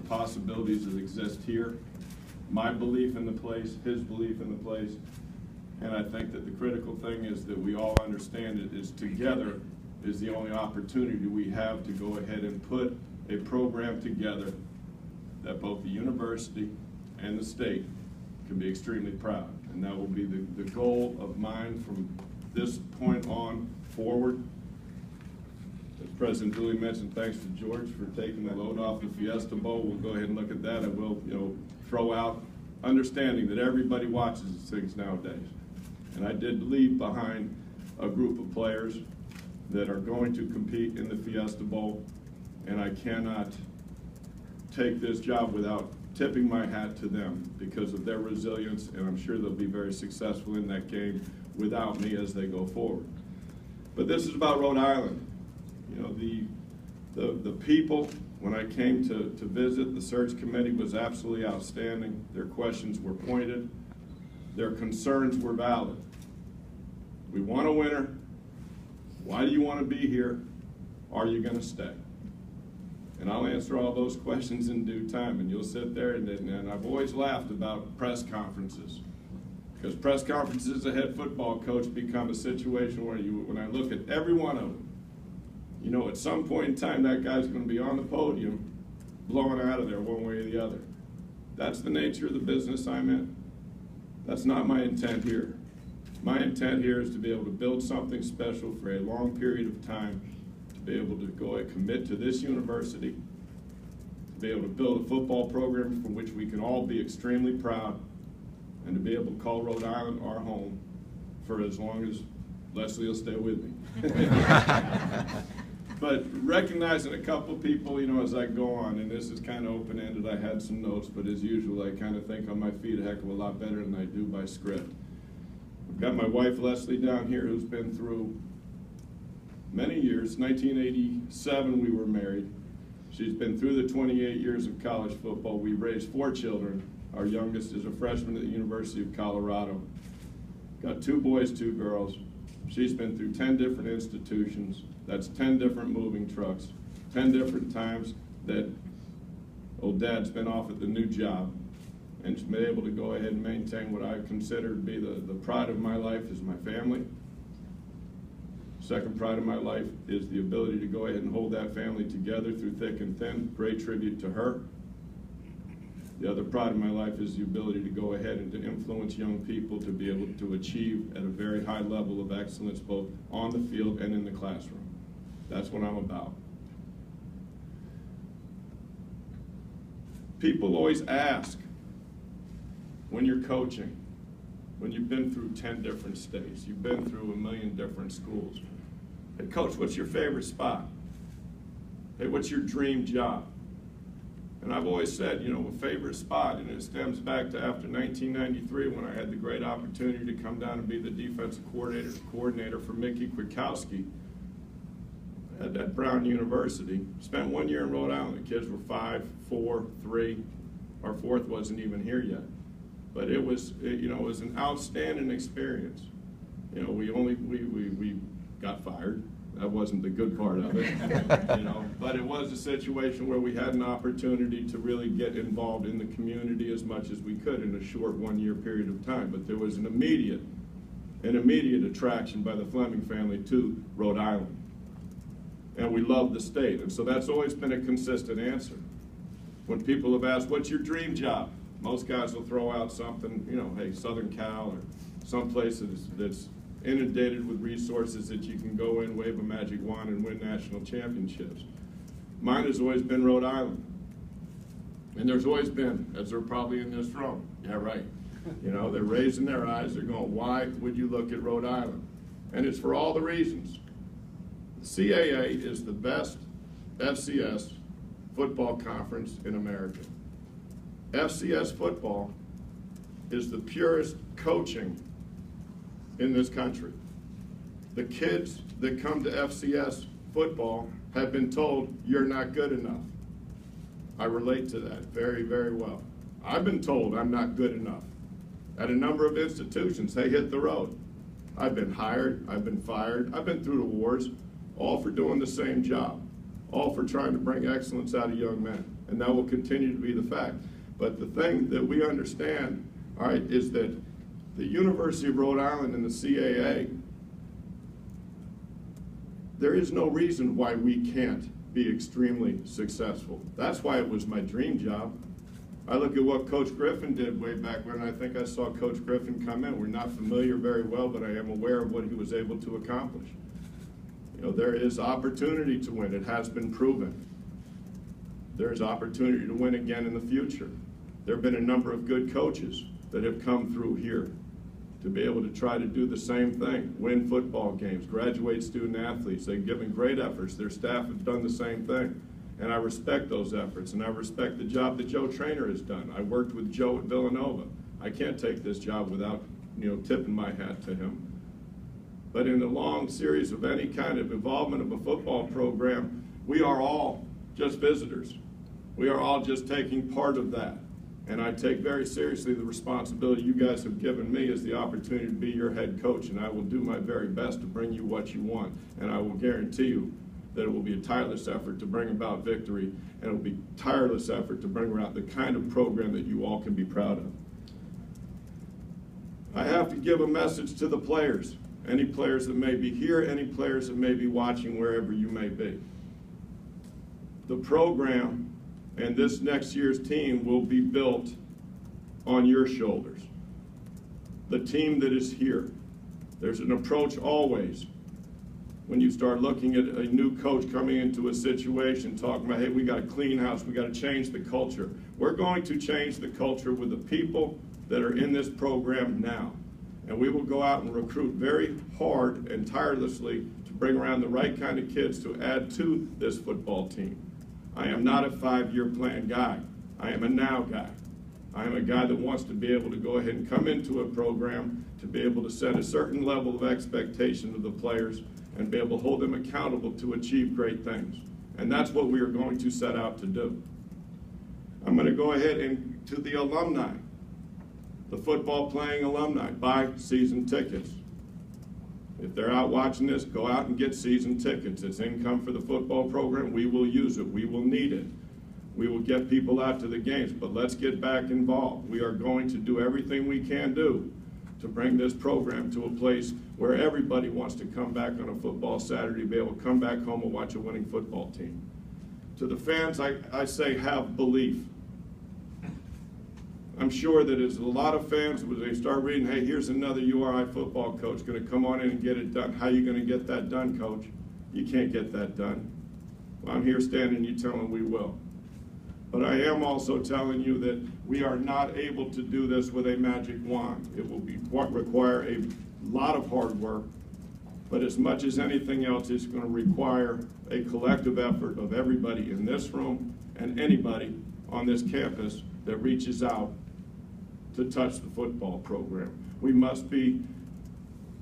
possibilities that exist here, my belief in the place, his belief in the place, and I think that the critical thing is that we all understand it is together is the only opportunity we have to go ahead and put a program together that both the university and the state can be extremely proud. And that will be the goal of mine from this point on forward. As President Dooley mentioned, thanks to George for taking the load off the Fiesta Bowl. We'll go ahead and look at that. I will, throw out understanding that everybody watches these things nowadays. And I did leave behind a group of players that are going to compete in the Fiesta Bowl, and I cannot take this job without tipping my hat to them because of their resilience, and I'm sure they'll be very successful in that game without me as they go forward. But this is about Rhode Island. The people, when I came to visit, the search committee was absolutely outstanding. Their questions were pointed. Their concerns were valid. We want a winner. Why do you want to be here? Are you going to stay? And I'll answer all those questions in due time, and you'll sit there, and I've always laughed about press conferences, because press conferences as a head football coach become a situation where when I look at every one of them, at some point in time that guy's going to be on the podium blowing out of there one way or the other. That's the nature of the business I'm in. That's not my intent here. My intent here is to be able to build something special for a long period of time, to be able to go and commit to this university, to be able to build a football program for which we can all be extremely proud, and to be able to call Rhode Island our home for as long as Leslie will stay with me. But recognizing a couple of people, as I go on, and this is kind of open-ended, I had some notes, but as usual, I kind of think on my feet a heck of a lot better than I do by script. I've got my wife, Leslie, down here, who's been through many years. 1987, we were married. She's been through the 28 years of college football. We raised 4 children. Our youngest is a freshman at the University of Colorado. Got 2 boys, 2 girls. She's been through 10 different institutions. That's 10 different moving trucks, 10 different times that old Dad's been off at the new job. And she's been able to go ahead and maintain what I consider to be the pride of my life is my family. Second pride of my life is the ability to go ahead and hold that family together through thick and thin. Great tribute to her. The other pride of my life is the ability to go ahead and to influence young people to be able to achieve at a very high level of excellence, both on the field and in the classroom. That's what I'm about. People always ask, when you're coaching, when you've been through 10 different states, you've been through 1 million different schools, hey, Coach, what's your favorite spot? Hey, what's your dream job? And I've always said, a favorite spot, and it stems back to after 1993 when I had the great opportunity to come down and be the defensive coordinator for Mickey Kwiatkowski at Brown University. Spent 1 year in Rhode Island. The kids were 5, 4, 3. Our 4th wasn't even here yet. But it was an outstanding experience. We got fired. That wasn't the good part of it, But it was a situation where we had an opportunity to really get involved in the community as much as we could in a short 1 year period of time. But there was an immediate attraction by the Fleming family to Rhode Island. And we love the state. And so that's always been a consistent answer. When people have asked, what's your dream job? Most guys will throw out something, hey, Southern Cal or someplace that's inundated with resources that you can go in, wave a magic wand, and win national championships. Mine has always been Rhode Island. And there's always been, as they're probably in this room, yeah, right. They're raising their eyes, they're going, why would you look at Rhode Island? And it's for all the reasons. The CAA is the best FCS football conference in America. FCS football is the purest coaching in this country. The kids that come to FCS football have been told, you're not good enough. I relate to that very, very well. I've been told I'm not good enough. At a number of institutions, they hit the road. I've been hired, I've been fired, I've been through the wars, all for doing the same job, all for trying to bring excellence out of young men. and that will continue to be the fact. But the thing that we understand, all right, is that the University of Rhode Island and the CAA, there is no reason why we can't be extremely successful. That's why it was my dream job. I look at what Coach Griffin did way back when. I think I saw Coach Griffin come in. We're not familiar very well, but I am aware of what he was able to accomplish. You know, there is opportunity to win. It has been proven. There is opportunity to win again in the future. There have been a number of good coaches that have come through here to be able to try to do the same thing, win football games, graduate student athletes. They've given great efforts. Their staff have done the same thing. And I respect those efforts, and I respect the job that Joe Traynor has done. I worked with Joe at Villanova. I can't take this job without, you know, tipping my hat to him. But in the long series of any kind of involvement of a football program, we are all just visitors. We are all just taking part of that. And I take very seriously the responsibility you guys have given me as the opportunity to be your head coach, and I will do my very best to bring you what you want. And I will guarantee you that it will be a tireless effort to bring about victory, and it will be a tireless effort to bring around the kind of program that you all can be proud of. I have to give a message to the players, any players that may be here, any players that may be watching wherever you may be. The program and this next year's team will be built on your shoulders. The team that is here. There's an approach always when you start looking at a new coach coming into a situation, talking about, hey, we got to clean house, we got to change the culture. We're going to change the culture with the people that are in this program now. And we will go out and recruit very hard and tirelessly to bring around the right kind of kids to add to this football team. I am not a 5-year plan guy. I am a now guy. I am a guy that wants to be able to go ahead and come into a program to be able to set a certain level of expectation of the players and be able to hold them accountable to achieve great things. And that's what we are going to set out to do. I'm going to go ahead and to the alumni, the football playing alumni, buy season tickets. If they're out watching this, go out and get season tickets. It's income for the football program. We will use it. We will need it. We will get people out to the games, but let's get back involved. We are going to do everything we can do to bring this program to a place where everybody wants to come back on a football Saturday, be able to come back home and watch a winning football team. To the fans, I say have belief. I'm sure that as a lot of fans, when they start reading, hey, here's another URI football coach going to come on in and get it done. How are you going to get that done, coach? You can't get that done. Well, I'm here standing, you telling we will. But I am also telling you that we are not able to do this with a magic wand. It will require a lot of hard work, but as much as anything else, it's going to require a collective effort of everybody in this room and anybody on this campus that reaches out to touch the football program. We must be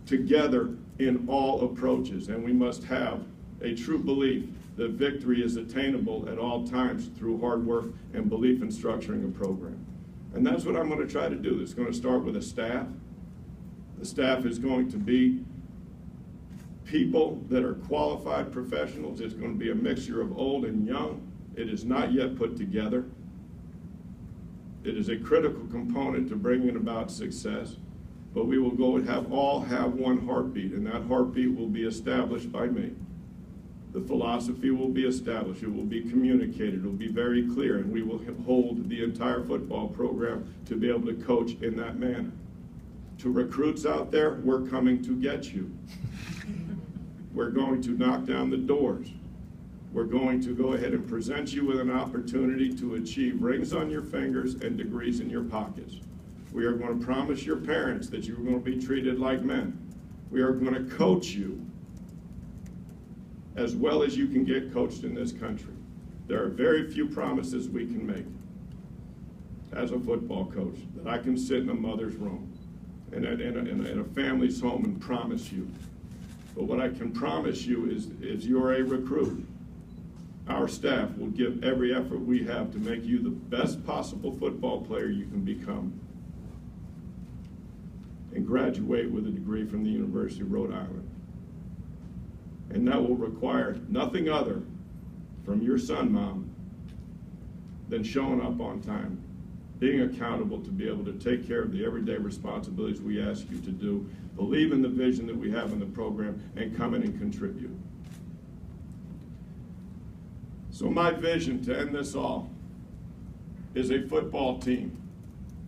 together in all approaches, and we must have a true belief that victory is attainable at all times through hard work and belief in structuring a program. And that's what I'm going to try to do. It's going to start with a staff. The staff is going to be people that are qualified professionals. It's going to be a mixture of old and young. It is not yet put together. It is a critical component to bringing about success, but we will go and all have one heartbeat, and that heartbeat will be established by me. The philosophy will be established, it will be communicated, it will be very clear, and we will hold the entire football program to be able to coach in that manner. To recruits out there, we're coming to get you. We're going to knock down the doors. We're going to go ahead and present you with an opportunity to achieve rings on your fingers and degrees in your pockets. We are going to promise your parents that you're going to be treated like men. We are going to coach you as well as you can get coached in this country. There are very few promises we can make as a football coach that I can sit in a mother's room and in a family's home and promise you. But what I can promise you is you're a recruit. Our staff will give every effort we have to make you the best possible football player you can become and graduate with a degree from the University of Rhode Island. And that will require nothing other from your son, Mom, than showing up on time, being accountable to be able to take care of the everyday responsibilities we ask you to do, believe in the vision that we have in the program, and come in and contribute. So my vision to end this all is a football team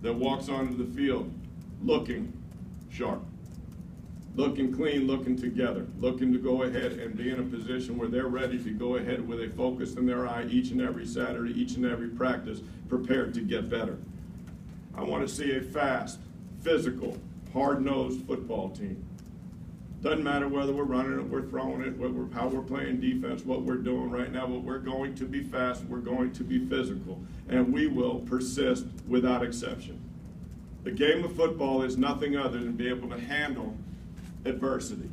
that walks onto the field looking sharp, looking clean, looking together, looking to go ahead and be in a position where they're ready to go ahead with a focus in their eye each and every Saturday, each and every practice, prepared to get better. I want to see a fast, physical, hard-nosed football team. Doesn't matter whether we're running it, we're throwing it, how we're playing defense, what we're doing right now, but we're going to be fast, we're going to be physical, and we will persist without exception. The game of football is nothing other than being able to handle adversity.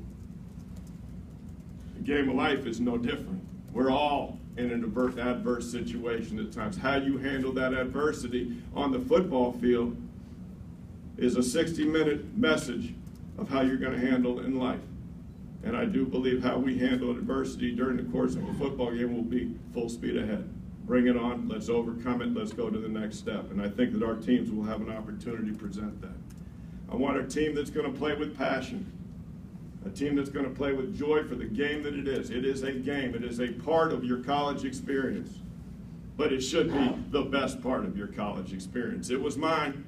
The game of life is no different. We're all in an adverse situation at times. How you handle that adversity on the football field is a 60-minute message of how you're going to handle it in life. And I do believe how we handle adversity during the course of a football game will be full speed ahead. Bring it on, let's overcome it, let's go to the next step. And I think that our teams will have an opportunity to present that. I want a team that's going to play with passion, a team that's going to play with joy for the game that it is. It is a game, it is a part of your college experience, but it should be the best part of your college experience. It was mine.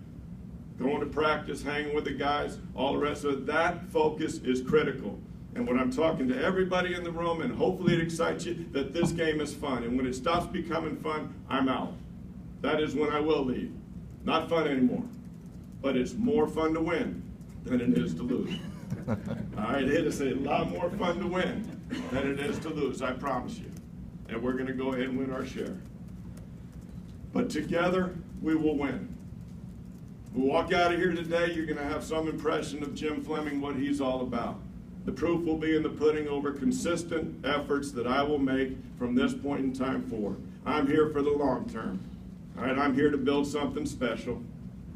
Going to practice, hanging with the guys, all the rest of it, that focus is critical. And when I'm talking to everybody in the room, and hopefully it excites you, that this game is fun. And when it stops becoming fun, I'm out. That is when I will leave. Not fun anymore. But it's more fun to win than it is to lose. All right, it is a lot more fun to win than it is to lose, I promise you. And we're going to go ahead and win our share. But together, we will win. We walk out of here today, you're going to have some impression of Jim Fleming, what he's all about. The proof will be in the pudding over consistent efforts that I will make from this point in time forward. I'm here for the long term. All right, I'm here to build something special.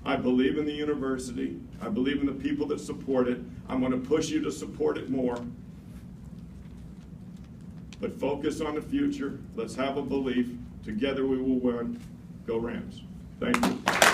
I believe in the university. I believe in the people that support it. I'm going to push you to support it more. But focus on the future. Let's have a belief. Together we will win. Go Rams. Thank you.